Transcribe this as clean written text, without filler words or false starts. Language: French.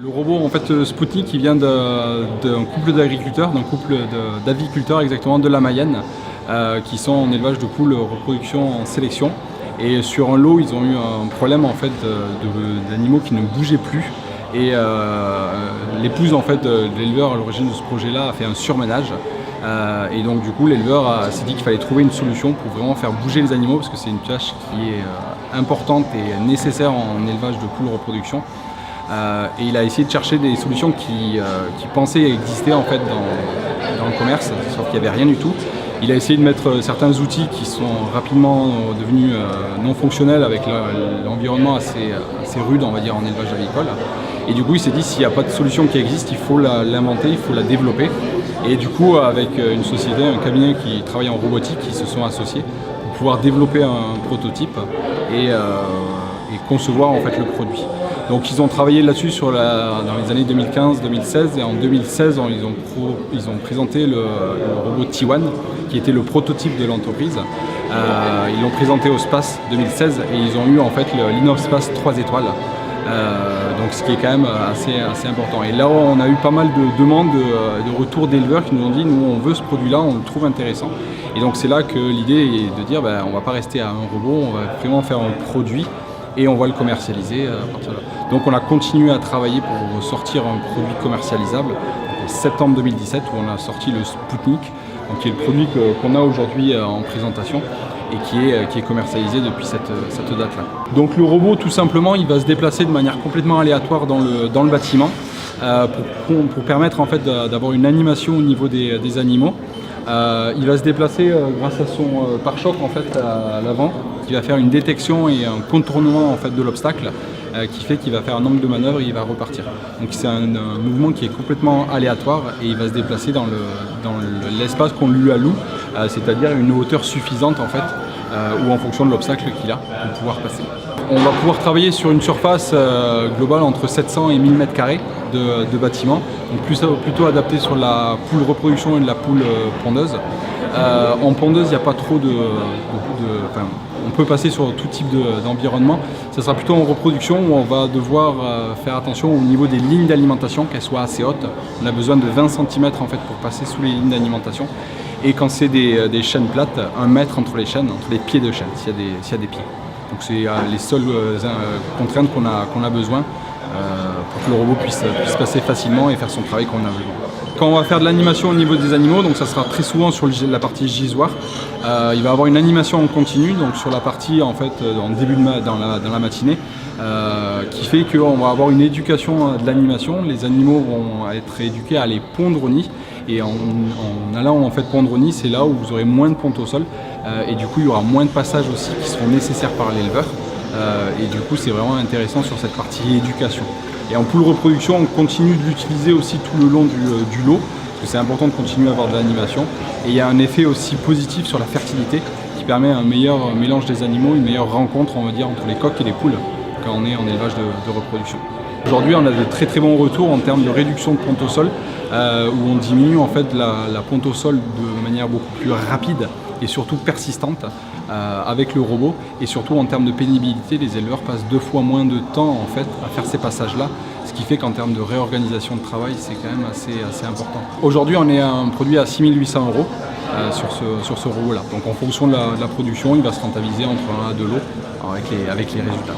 Le robot en fait Spoutnik il vient d'un couple d'agriculteurs, d'un couple d'aviculteurs exactement de la Mayenne qui sont en élevage de poules reproduction en sélection. Et sur un lot ils ont eu un problème en fait d'animaux qui ne bougeaient plus. Et l'épouse en fait de l'éleveur à l'origine de ce projet-là a fait un surménage. Et donc du coup l'éleveur s'est dit qu'il fallait trouver une solution pour vraiment faire bouger les animaux parce que c'est une tâche qui est importante et nécessaire en élevage de poules reproduction. Et il a essayé de chercher des solutions qui pensaient exister en fait dans le commerce, sauf qu'il n'y avait rien du tout. Il a essayé de mettre certains outils qui sont rapidement devenus non fonctionnels avec l'environnement assez rude, on va dire, en élevage avicole. Et du coup, il s'est dit s'il n'y a pas de solution qui existe, il faut l'inventer, il faut la développer. Et du coup, avec une société, un cabinet qui travaille en robotique, ils se sont associés pour pouvoir développer un prototype et concevoir en fait le produit. Donc ils ont travaillé là-desus dans les années 2015-2016 et en 2016 ils ont présenté le robot T1 qui était le prototype de l'entreprise. Ils l'ont présenté au SPACE 2016 et ils ont eu en fait l'InnovSpace 3 étoiles. Donc ce qui est quand même assez important. Et là on a eu pas mal de demandes de retours d'éleveurs qui nous ont dit nous on veut ce produit-là, on le trouve intéressant. Et donc c'est là que l'idée est de dire on va pas rester à un robot, on va vraiment faire un produit et on va le commercialiser à partir de là. Donc on a continué à travailler pour sortir un produit commercialisable en septembre 2017 où on a sorti le Spoutnik, donc qui est le produit qu'on a aujourd'hui en présentation et qui est commercialisé depuis cette date-là. Donc le robot tout simplement il va se déplacer de manière complètement aléatoire dans le bâtiment pour permettre en fait d'avoir une animation au niveau des animaux. Il va se déplacer grâce à son pare-choc en fait à l'avant qui va faire une détection et un contournement en fait de l'obstacle qui fait qu'il va faire un angle de manœuvre et il va repartir. Donc c'est un mouvement qui est complètement aléatoire et il va se déplacer dans l'espace qu'on lui alloue, c'est-à-dire une hauteur suffisante en fait ou en fonction de l'obstacle qu'il a pour pouvoir passer. On va pouvoir travailler sur une surface globale entre 700 et 1000 m² de bâtiment, donc plutôt adapté sur la poule reproduction et de la poule pondeuse. En pondeuse, il n'y a pas trop on peut passer sur tout type d'environnement. Ça sera plutôt en reproduction où on va devoir faire attention au niveau des lignes d'alimentation, qu'elles soient assez hautes. On a besoin de 20 cm en fait pour passer sous les lignes d'alimentation. Et quand c'est des chaînes plates, 1 mètre entre les chaînes, entre les pieds de chaîne, s'il y a des pieds. Donc c'est les seules contraintes qu'on a besoin pour que le robot puisse passer facilement et faire son travail qu'on a besoin. Quand on va faire de l'animation au niveau des animaux, donc ça sera très souvent sur la partie gisoire. Il va avoir une animation en continu, donc sur la partie en fait dans la matinée, qui fait qu'on va avoir une éducation de l'animation. Les animaux vont être éduqués à aller pondre au nid. Et en allant en fait pondre au nid, c'est là où vous aurez moins de ponte au sol et du coup il y aura moins de passages aussi qui seront nécessaires par l'éleveur et du coup c'est vraiment intéressant sur cette partie éducation. Et en poule reproduction, on continue de l'utiliser aussi tout le long du lot parce que c'est important de continuer à avoir de l'animation et il y a un effet aussi positif sur la fertilité qui permet un meilleur mélange des animaux, une meilleure rencontre on va dire entre les coqs et les poules quand on est en élevage de reproduction. Aujourd'hui, on a de très bons retours en termes de réduction de ponte au sol, où on diminue en fait la ponte au sol de manière beaucoup plus rapide et surtout persistante avec le robot. Et surtout en termes de pénibilité, les éleveurs passent 2 fois moins de temps en fait à faire ces passages-là, ce qui fait qu'en termes de réorganisation de travail, c'est quand même assez important. Aujourd'hui, on est à un produit à 6 800 € sur ce robot-là. Donc en fonction de la production, il va se rentabiliser entre 1 à 2 lots avec les résultats.